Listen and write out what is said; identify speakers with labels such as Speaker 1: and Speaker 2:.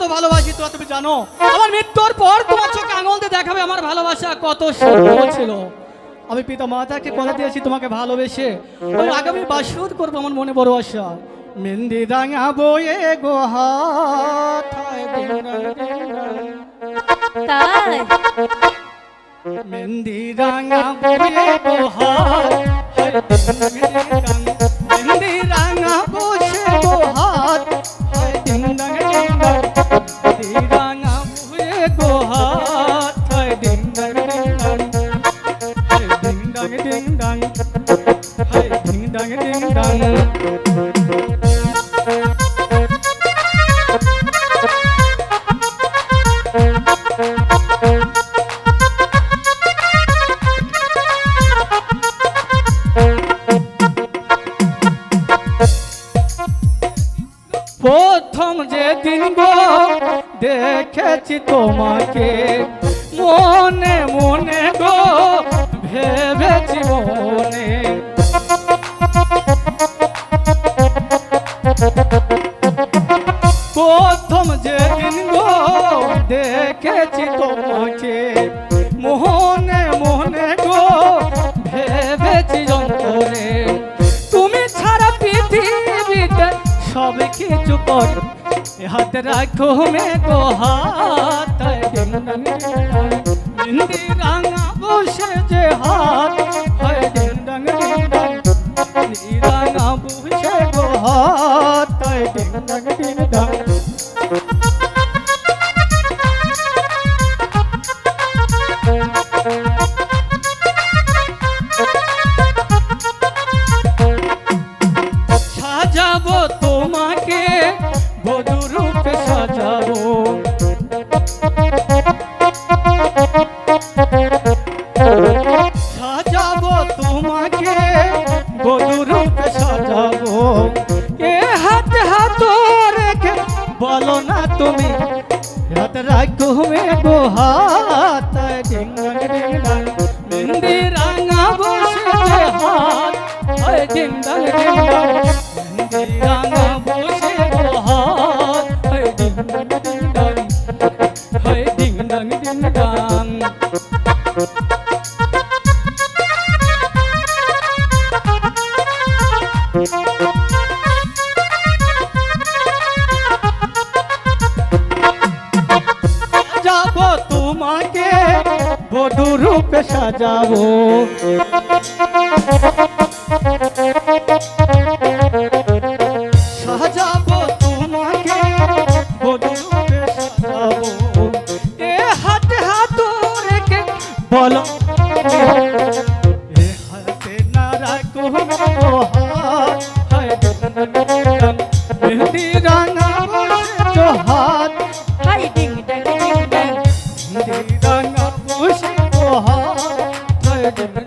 Speaker 1: কত ভালোবাসি তো তুমি জানো। আমার মৃত্যুর পর তোমার চোখে আঙুল দিয়ে দেখাবে আমার ভালোবাসা কত সুন্দর ছিল। আমি পিতা মাতাকে কথা দিয়েছি তোমাকে ভালোবেসে আমি আগামী বাসর করবো, আমার মনে বড় আশা। মেহেন্দি রাঙা বয়ে গো হাথায়
Speaker 2: তাই
Speaker 1: মেহেন্দি রাঙা বয়ে গো হাত, মেহেন্দি রাঙা বসে গো হাত, ডিং ডাং ডিং ডাং, মেহেন্দি রাঙা বয়ে গো হাত, ডিং ডাং ডিং ডাং, ডিং ডাং ডিং ডাং, ডিং ডাং ডিং ডাং। প্রথম যেদিন গো দেখেছি তোমাকে মনে মনে গো ভেবেছি মনে, প্রথম যেদিন গো দেখেছি তোমাকে মনে মনে গো ভেবেছি যন্তরে, তুমি ছাড়া পৃথিবীতে সব কিছু কর হাতে রাখো মে গো হাত, মেহেন্দি রাঙা বসে যে হাত, ডিং ডাং ডিং ডাং, মেহেন্দি রাঙা বসে গো হাত, ডিং ডাং ডিং ডাং। সাজাবো তোমাকে বধূ রূপে সাজাবো, সাজাবো তোমাকে বধূ রূপে সাজাবো, এ হাতে হাত রেখে বলো না তুমি হাত রাখো মে গো হাত, ডিং ডাং ডিং ডাং, মেহেন্দি রাঙা বসে যে হাত, ডিং ডাং ডিং ডাং, মেহেন্দি রাঙা বসে গো হাত, ডিং ডাং ডিং ডাং, ডিং ডাং ডিং ডাং। সাজাবো তোমাকে বধূ রূপে সাজাবো, সাজাবো তোমাকে বধূ রূপে সাজাবো, এ হাতে হাত রেখে বলো এ হাতে না রাখো হাত, মেহেন্দি রাঙা বসে হাত,
Speaker 2: হাই ডিং ডাং ডিং ডাং,
Speaker 1: মেহেন্দি রাঙা বসে হাত, ডিং